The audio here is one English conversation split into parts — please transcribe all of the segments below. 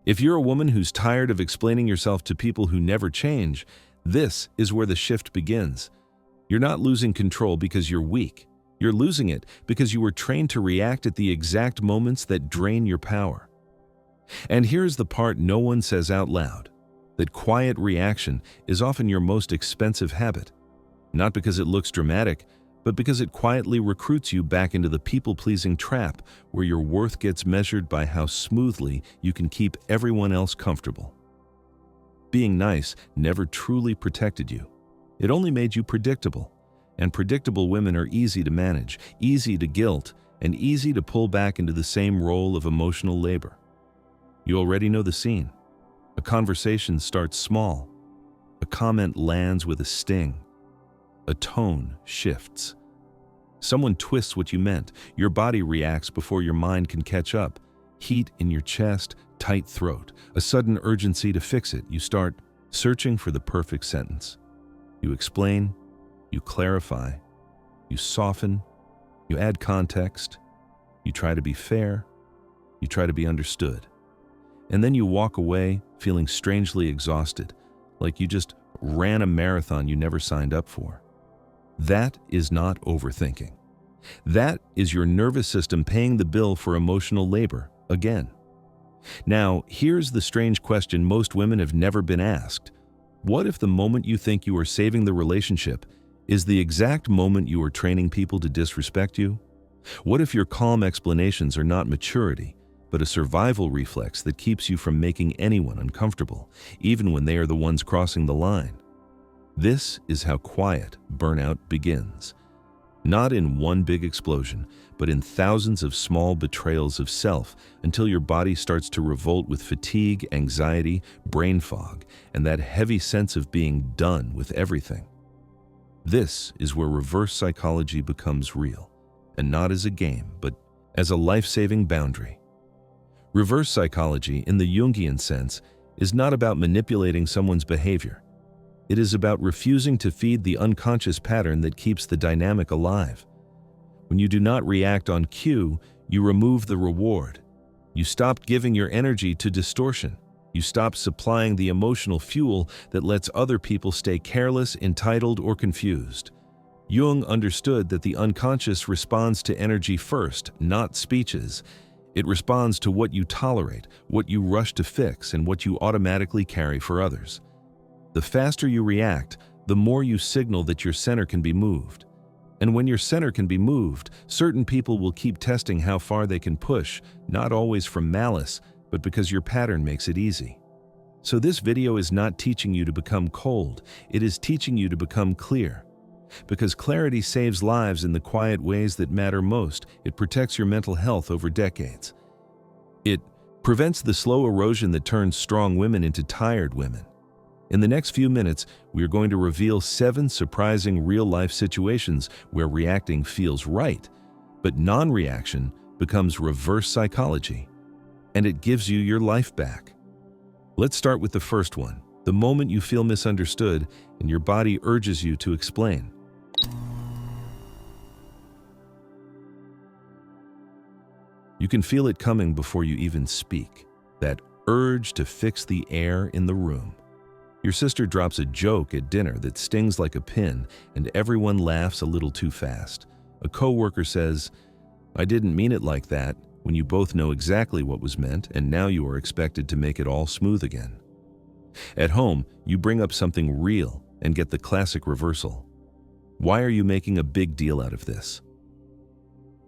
If you're a woman who's tired of explaining yourself to people who never change, this is where the shift begins. You're not losing control because you're weak. You're losing it because you were trained to react at the exact moments that drain your power. And here's the part no one says out loud, that quiet reaction is often your most expensive habit. Not because it looks dramatic, but because it quietly recruits you back into the people-pleasing trap where your worth gets measured by how smoothly you can keep everyone else comfortable. Being nice never truly protected you. It only made you predictable. And predictable women are easy to manage, easy to guilt, and easy to pull back into the same role of emotional labor. You already know the scene. A conversation starts small. A comment lands with a sting. A tone shifts. Someone twists what you meant. Your body reacts before your mind can catch up. Heat in your chest, tight throat, a sudden urgency to fix it. You start searching for the perfect sentence. You explain, you clarify, you soften, you add context, you try to be fair, you try to be understood. And then you walk away feeling strangely exhausted, like you just ran a marathon you never signed up for. That is not overthinking. That is your nervous system paying the bill for emotional labor again. Now, here's the strange question most women have never been asked. What if the moment you think you are saving the relationship is the exact moment you are training people to disrespect you? What if your calm explanations are not maturity, but a survival reflex that keeps you from making anyone uncomfortable, even when they are the ones crossing the line? This is how quiet burnout begins. Not in one big explosion, but in thousands of small betrayals of self until your body starts to revolt with fatigue, anxiety, brain fog, and that heavy sense of being done with everything. This is where reverse psychology becomes real, and not as a game, but as a life-saving boundary. Reverse psychology, in the Jungian sense, is not about manipulating someone's behavior. It is about refusing to feed the unconscious pattern that keeps the dynamic alive. When you do not react on cue, you remove the reward. You stop giving your energy to distortion. You stop supplying the emotional fuel that lets other people stay careless, entitled, or confused. Jung understood that the unconscious responds to energy first, not speeches. It responds to what you tolerate, what you rush to fix, and what you automatically carry for others. The faster you react, the more you signal that your center can be moved. And when your center can be moved, certain people will keep testing how far they can push, not always from malice, but because your pattern makes it easy. So this video is not teaching you to become cold, it is teaching you to become clear. Because clarity saves lives in the quiet ways that matter most. It protects your mental health over decades. It prevents the slow erosion that turns strong women into tired women. In the next few minutes, we are going to reveal 7 surprising real-life situations where reacting feels right, but non-reaction becomes reverse psychology, and it gives you your life back. Let's start with the first one, the moment you feel misunderstood and your body urges you to explain. You can feel it coming before you even speak, that urge to fix the air in the room. Your sister drops a joke at dinner that stings like a pin, and everyone laughs a little too fast. A coworker says, "I didn't mean it like that," when you both know exactly what was meant, and now you are expected to make it all smooth again. At home, you bring up something real and get the classic reversal. Why are you making a big deal out of this?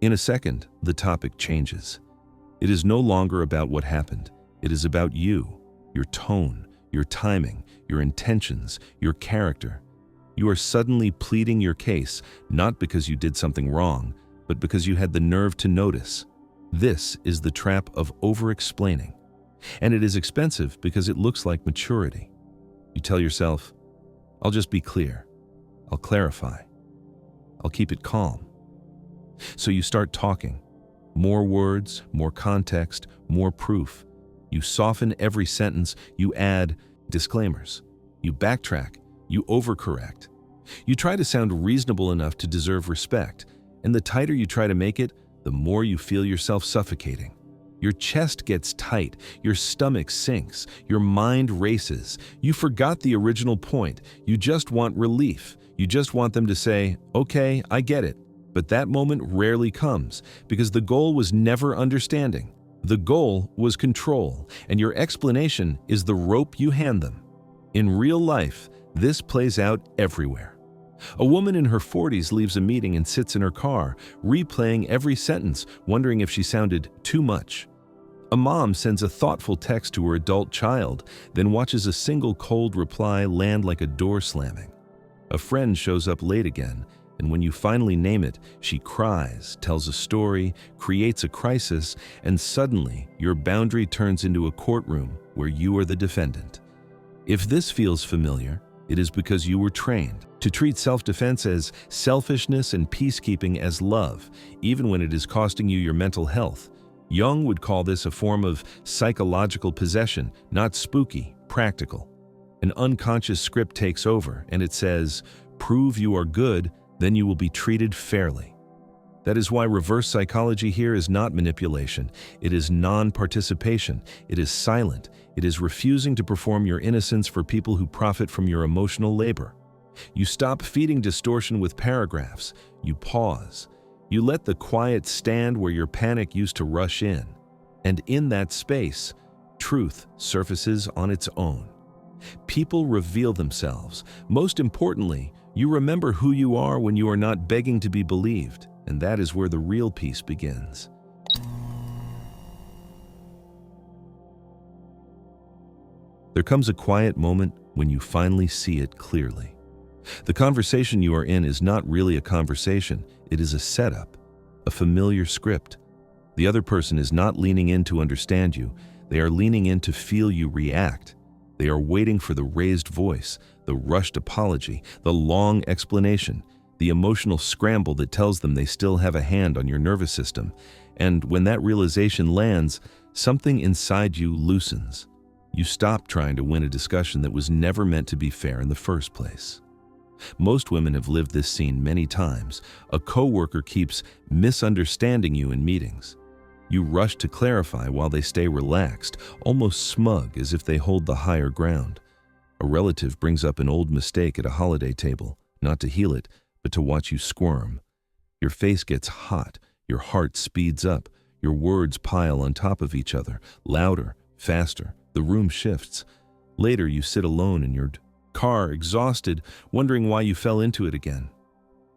In a second, the topic changes. It is no longer about what happened. It is about you, your tone, your timing, your intentions, your character. You are suddenly pleading your case, not because you did something wrong, but because you had the nerve to notice. This is the trap of over-explaining. And it is expensive because it looks like maturity. You tell yourself, "I'll just be clear. I'll clarify. I'll keep it calm." So you start talking. More words, more context, more proof. You soften every sentence, you add disclaimers. You backtrack, you overcorrect. You try to sound reasonable enough to deserve respect, and the tighter you try to make it, the more you feel yourself suffocating. Your chest gets tight, your stomach sinks, your mind races. You forgot the original point. You just want relief. You just want them to say, "Okay, I get it." But that moment rarely comes because the goal was never understanding. The goal was control, and your explanation is the rope you hand them. In real life, this plays out everywhere. A woman in her 40s leaves a meeting and sits in her car, replaying every sentence, wondering if she sounded too much. A mom sends a thoughtful text to her adult child, then watches a single cold reply land like a door slamming. A friend shows up late again, and when you finally name it, she cries, tells a story, creates a crisis, and suddenly your boundary turns into a courtroom where you are the defendant. If this feels familiar, it is because you were trained to treat self-defense as selfishness and peacekeeping as love, even when it is costing you your mental health. Jung would call this a form of psychological possession, not spooky, practical. An unconscious script takes over, and it says, "Prove you are good, then you will be treated fairly." That is why reverse psychology here is not manipulation. It is non-participation. It is silent. It is refusing to perform your innocence for people who profit from your emotional labor. You stop feeding distortion with paragraphs. You pause. You let the quiet stand where your panic used to rush in. And in that space, truth surfaces on its own. People reveal themselves. Most importantly, you remember who you are when you are not begging to be believed, and that is where the real peace begins. There comes a quiet moment when you finally see it clearly. The conversation you are in is not really a conversation, it is a setup, a familiar script. The other person is not leaning in to understand you, they are leaning in to feel you react. They are waiting for the raised voice, the rushed apology, the long explanation, the emotional scramble that tells them they still have a hand on your nervous system. And when that realization lands, something inside you loosens. You stop trying to win a discussion that was never meant to be fair in the first place. Most women have lived this scene many times. A coworker keeps misunderstanding you in meetings. You rush to clarify while they stay relaxed, almost smug as if they hold the higher ground. A relative brings up an old mistake at a holiday table, not to heal it, but to watch you squirm. Your face gets hot, your heart speeds up, your words pile on top of each other, louder, faster, the room shifts. Later you sit alone in your car, exhausted, wondering why you fell into it again.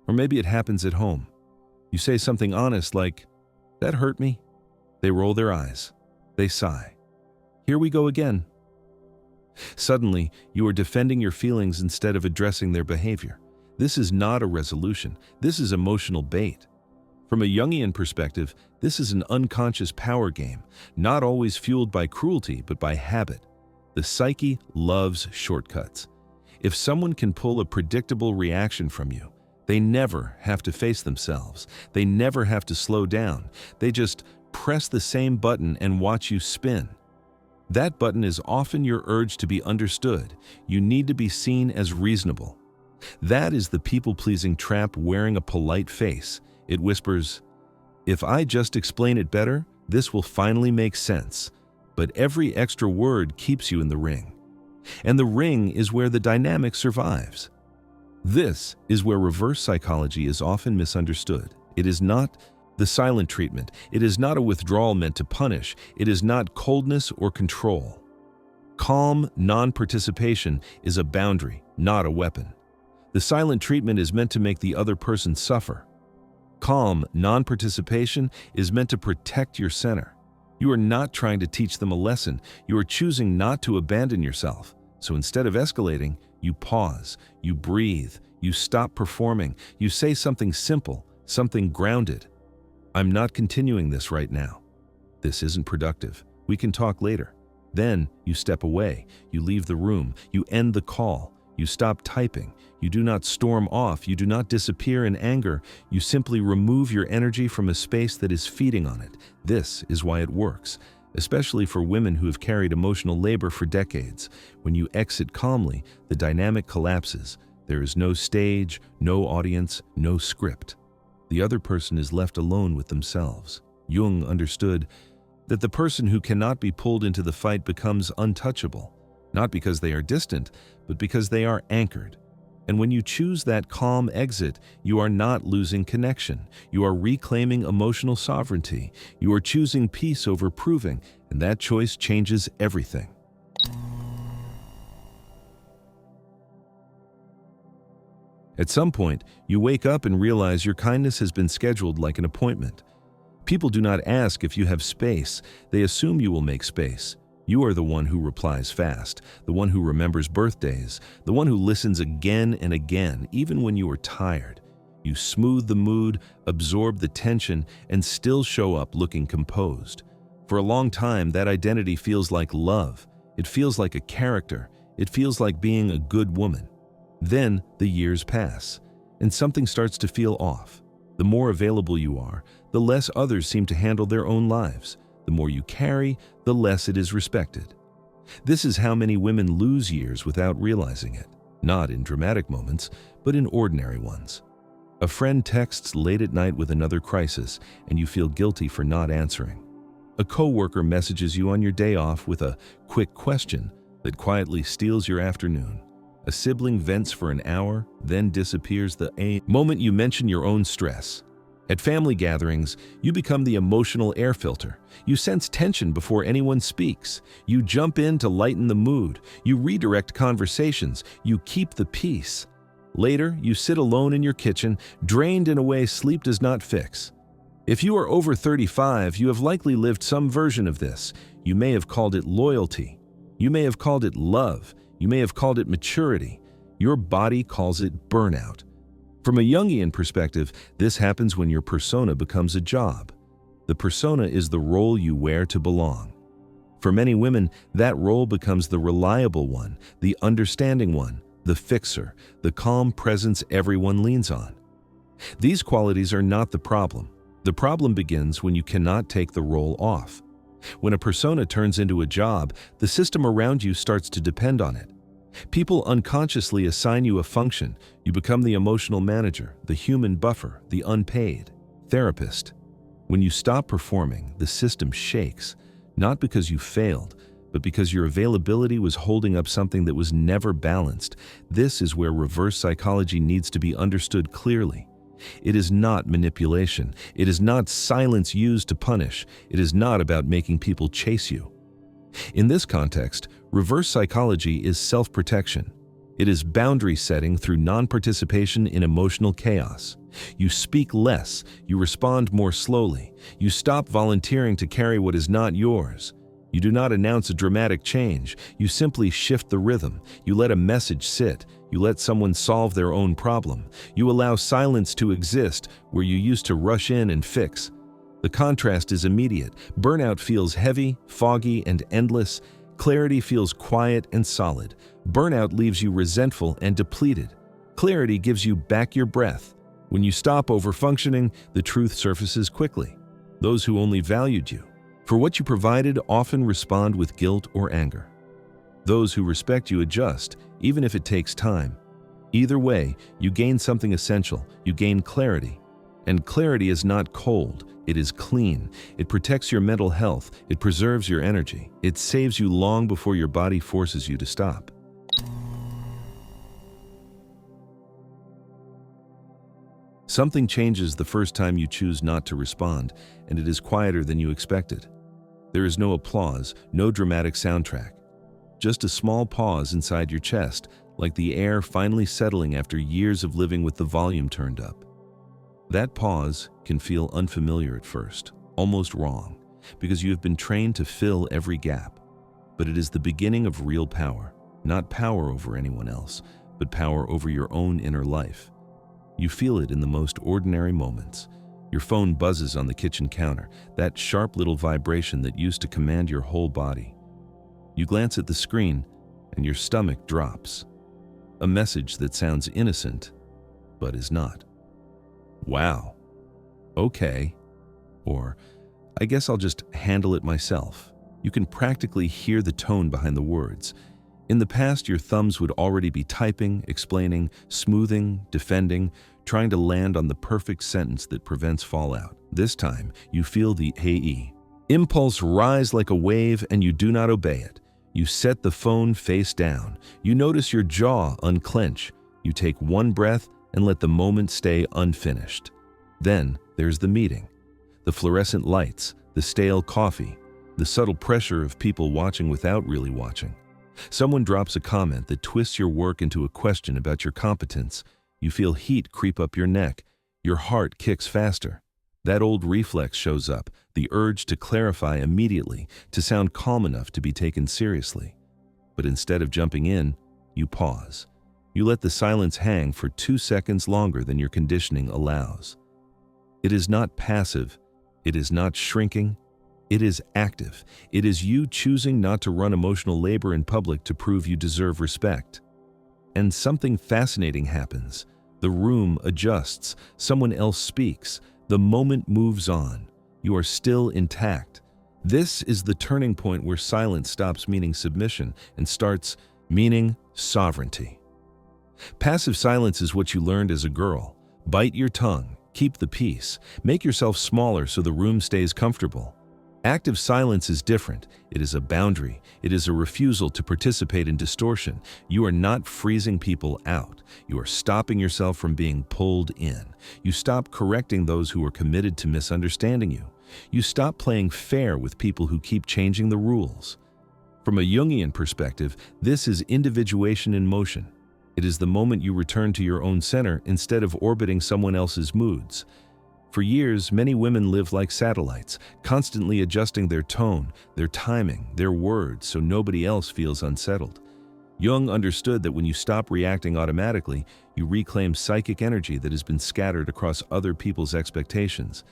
Or maybe it happens at home. You say something honest like, "That hurt me." They roll their eyes. They sigh. "Here we go again." Suddenly, you are defending your feelings instead of addressing their behavior. This is not a resolution. This is emotional bait. From a Jungian perspective, this is an unconscious power game, not always fueled by cruelty, but by habit. The psyche loves shortcuts. If someone can pull a predictable reaction from you, they never have to face themselves. They never have to slow down. They just press the same button and watch you spin. That button is often your urge to be understood. You need to be seen as reasonable. That is the people-pleasing trap wearing a polite face. It whispers, "If I just explain it better, this will finally make sense." But every extra word keeps you in the ring. And the ring is where the dynamic survives. This is where reverse psychology is often misunderstood. It is not the silent treatment. It is not a withdrawal meant to punish. It is not coldness or control. Calm non-participation is a boundary, not a weapon. The silent treatment is meant to make the other person suffer. Calm non-participation is meant to protect your center. You are not trying to teach them a lesson. You are choosing not to abandon yourself. So instead of escalating, you pause, you breathe, you stop performing, you say something simple, something grounded. "I'm not continuing this right now. This isn't productive. We can talk later." Then you step away, you leave the room, you end the call, you stop typing, you do not storm off, you do not disappear in anger, you simply remove your energy from a space that is feeding on it. This is why it works, especially for women who have carried emotional labor for decades. When you exit calmly, the dynamic collapses. There is no stage, no audience, no script. The other person is left alone with themselves. Jung understood That the person who cannot be pulled into the fight becomes untouchable, not because they are distant, but because they are anchored. And when you choose that calm exit, you are not losing connection. You are reclaiming emotional sovereignty. You are choosing peace over proving, and that choice changes everything. At some point, you wake up and realize your kindness has been scheduled like an appointment. People do not ask if you have space. They assume you will make space. You are the one who replies fast, the one who remembers birthdays, the one who listens again and again, even when you are tired. You smooth the mood, absorb the tension, and still show up looking composed. For a long time, that identity feels like love. It feels like a character. It feels like being a good woman. Then the years pass, and something starts to feel off. The more available you are, the less others seem to handle their own lives. The more you carry, the less it is respected. This is how many women lose years without realizing it, not in dramatic moments, but in ordinary ones. A friend texts late at night with another crisis, and you feel guilty for not answering. A coworker messages you on your day off with a quick question that quietly steals your afternoon. A sibling vents for an hour, then disappears the moment you mention your own stress. At family gatherings, you become the emotional air filter. You sense tension before anyone speaks. You jump in to lighten the mood. You redirect conversations. You keep the peace. Later, you sit alone in your kitchen, drained in a way sleep does not fix. If you are over 35, you have likely lived some version of this. You may have called it loyalty. You may have called it love. You may have called it maturity. Your body calls it burnout. From a Jungian perspective, this happens when your persona becomes a job. The persona is the role you wear to belong. For many women, that role becomes the reliable one, the understanding one, the fixer, the calm presence everyone leans on. These qualities are not the problem. The problem begins when you cannot take the role off. When a persona turns into a job, the system around you starts to depend on it. People unconsciously assign you a function. You become the emotional manager, the human buffer, the unpaid therapist. When you stop performing, the system shakes, not because you failed, but because your availability was holding up something that was never balanced. This is where reverse psychology needs to be understood clearly. It is not manipulation. It is not silence used to punish. It is not about making people chase you. In this context, reverse psychology is self-protection. It is boundary setting through non-participation in emotional chaos. You speak less, you respond more slowly, you stop volunteering to carry what is not yours. You do not announce a dramatic change, you simply shift the rhythm, you let a message sit, you let someone solve their own problem, you allow silence to exist where you used to rush in and fix. The contrast is immediate. Burnout feels heavy, foggy, and endless. Clarity feels quiet and solid. Burnout leaves you resentful and depleted. Clarity gives you back your breath. When you stop overfunctioning, the truth surfaces quickly. Those who only valued you for what you provided often respond with guilt or anger. Those who respect you adjust, even if it takes time. Either way, you gain something essential. You gain clarity. And clarity is not cold. It is clean. It protects your mental health. It preserves your energy. It saves you long before your body forces you to stop. Something changes the first time you choose not to respond, and it is quieter than you expected. There is no applause, no dramatic soundtrack. Just a small pause inside your chest, like the air finally settling after years of living with the volume turned up. That pause can feel unfamiliar at first, almost wrong, because you have been trained to fill every gap. But it is the beginning of real power, not power over anyone else, but power over your own inner life. You feel it in the most ordinary moments. Your phone buzzes on the kitchen counter, that sharp little vibration that used to command your whole body. You glance at the screen, and your stomach drops. A message that sounds innocent, but is not. Wow. Okay. Or, I guess I'll just handle it myself. You can practically hear the tone behind the words. In the past, your thumbs would already be typing, explaining, smoothing, defending, trying to land on the perfect sentence that prevents fallout. This time, you feel the AE. Impulse rise like a wave and you do not obey it. You set the phone face down. You notice your jaw unclench. You take one breath and let the moment stay unfinished. Then there's the meeting. The fluorescent lights, the stale coffee, the subtle pressure of people watching without really watching. Someone drops a comment that twists your work into a question about your competence. You feel heat creep up your neck. Your heart kicks faster. That old reflex shows up, the urge to clarify immediately, to sound calm enough to be taken seriously. But instead of jumping in, you pause. You let the silence hang for 2 seconds longer than your conditioning allows. It is not passive. It is not shrinking. It is active. It is you choosing not to run emotional labor in public to prove you deserve respect. And something fascinating happens. The room adjusts. Someone else speaks. The moment moves on. You are still intact. This is the turning point where silence stops meaning submission and starts meaning sovereignty. Passive silence is what you learned as a girl. Bite your tongue, keep the peace, make yourself smaller so the room stays comfortable. Active silence is different. It is a boundary. It is a refusal to participate in distortion. You are not freezing people out. You are stopping yourself from being pulled in. You stop correcting those who are committed to misunderstanding you. You stop playing fair with people who keep changing the rules. From a Jungian perspective, this is individuation in motion. It is the moment you return to your own center instead of orbiting someone else's moods. For years, many women live like satellites, constantly adjusting their tone, their timing, their words so nobody else feels unsettled. Jung understood that when you stop reacting automatically, you reclaim psychic energy that has been scattered across other people's expectations.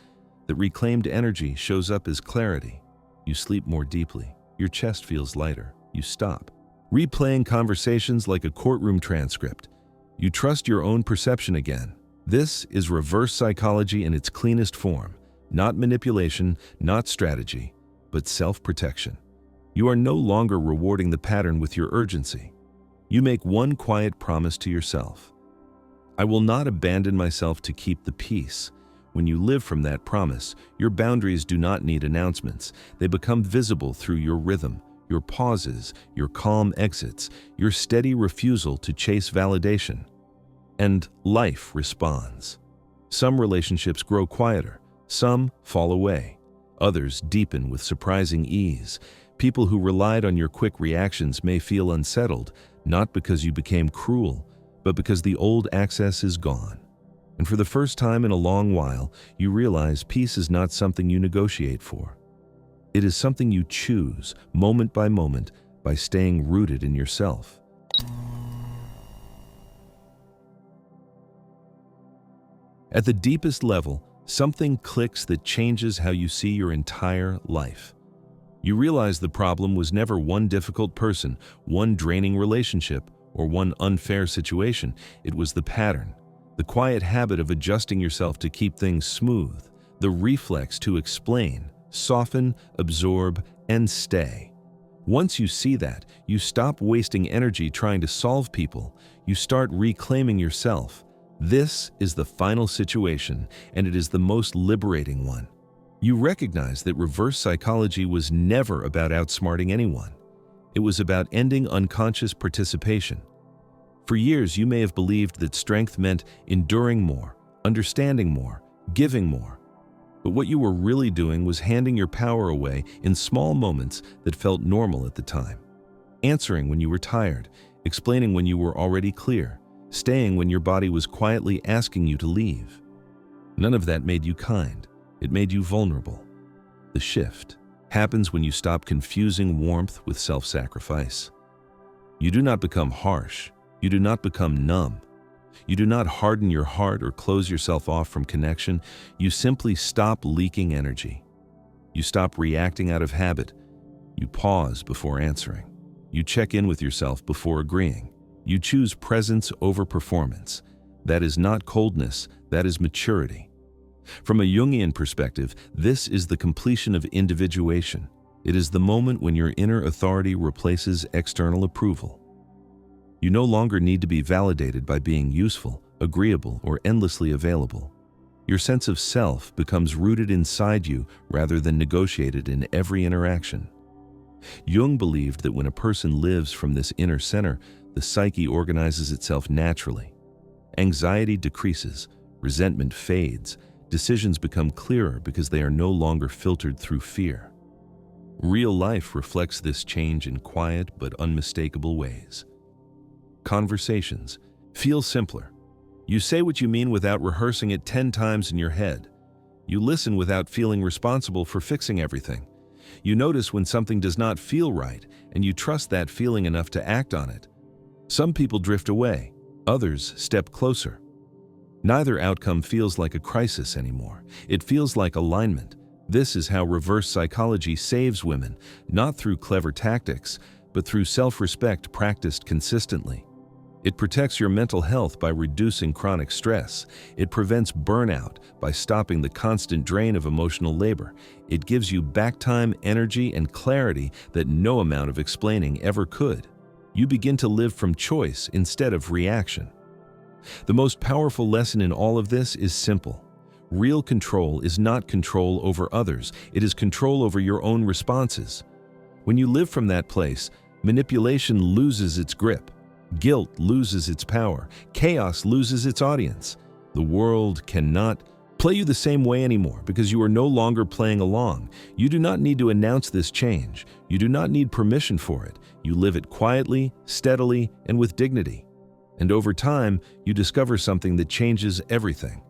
That reclaimed energy shows up as clarity. You sleep more deeply. Your chest feels lighter. You stop. Replaying conversations like a courtroom transcript. You trust your own perception again. This is reverse psychology in its cleanest form. Not manipulation, not strategy, but self-protection. You are no longer rewarding the pattern with your urgency. You make one quiet promise to yourself. I will not abandon myself to keep the peace. When you live from that promise, your boundaries do not need announcements. They become visible through your rhythm, your pauses, your calm exits, your steady refusal to chase validation. And life responds. Some relationships grow quieter, some fall away, others deepen with surprising ease. People who relied on your quick reactions may feel unsettled, not because you became cruel, but because the old access is gone. And for the first time in a long while, you realize peace is not something you negotiate for. It is something you choose, moment by moment, by staying rooted in yourself. At the deepest level, something clicks that changes how you see your entire life. You realize the problem was never one difficult person, one draining relationship, or one unfair situation. It was the pattern, the quiet habit of adjusting yourself to keep things smooth, the reflex to explain, soften, absorb, and stay. Once you see that, you stop wasting energy trying to solve people. You start reclaiming yourself. This is the final situation, and it is the most liberating one. You recognize that reverse psychology was never about outsmarting anyone. It was about ending unconscious participation. For years, you may have believed that strength meant enduring more, understanding more, giving more. But what you were really doing was handing your power away in small moments that felt normal at the time. Answering when you were tired, explaining when you were already clear, staying when your body was quietly asking you to leave. None of that made you kind. It made you vulnerable. The shift happens when you stop confusing warmth with self-sacrifice. You do not become harsh. You do not become numb. You do not harden your heart or close yourself off from connection. You simply stop leaking energy. You stop reacting out of habit. You pause before answering. You check in with yourself before agreeing. You choose presence over performance. That is not coldness, that is maturity. From a Jungian perspective, this is the completion of individuation. It is the moment when your inner authority replaces external approval. You no longer need to be validated by being useful, agreeable, or endlessly available. Your sense of self becomes rooted inside you rather than negotiated in every interaction. Jung believed that when a person lives from this inner center, the psyche organizes itself naturally. Anxiety decreases, resentment fades, decisions become clearer because they are no longer filtered through fear. Real life reflects this change in quiet but unmistakable ways. Conversations feel simpler. You say what you mean without rehearsing it 10 times in your head. You listen without feeling responsible for fixing everything. You notice when something does not feel right, and you trust that feeling enough to act on it. Some people drift away, others step closer. Neither outcome feels like a crisis anymore. It feels like alignment. This is how reverse psychology saves women, not through clever tactics, but through self-respect practiced consistently. It protects your mental health by reducing chronic stress. It prevents burnout by stopping the constant drain of emotional labor. It gives you back time, energy, and clarity that no amount of explaining ever could. You begin to live from choice instead of reaction. The most powerful lesson in all of this is simple. Real control is not control over others. It is control over your own responses. When you live from that place, manipulation loses its grip. Guilt loses its power. Chaos loses its audience. The world cannot play you the same way anymore because you are no longer playing along. You do not need to announce this change. You do not need permission for it. You live it quietly, steadily, and with dignity. And over time, you discover something that changes everything.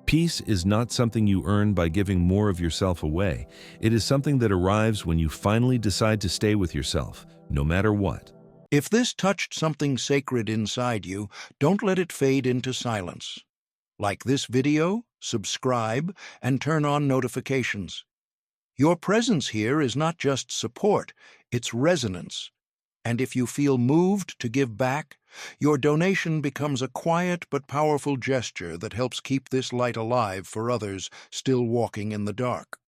Peace is not something you earn by giving more of yourself away. It is something that arrives when you finally decide to stay with yourself, no matter what. If this touched something sacred inside you, don't let it fade into silence. Like this video, subscribe, and turn on notifications. Your presence here is not just support, it's resonance. And if you feel moved to give back, your donation becomes a quiet but powerful gesture that helps keep this light alive for others still walking in the dark.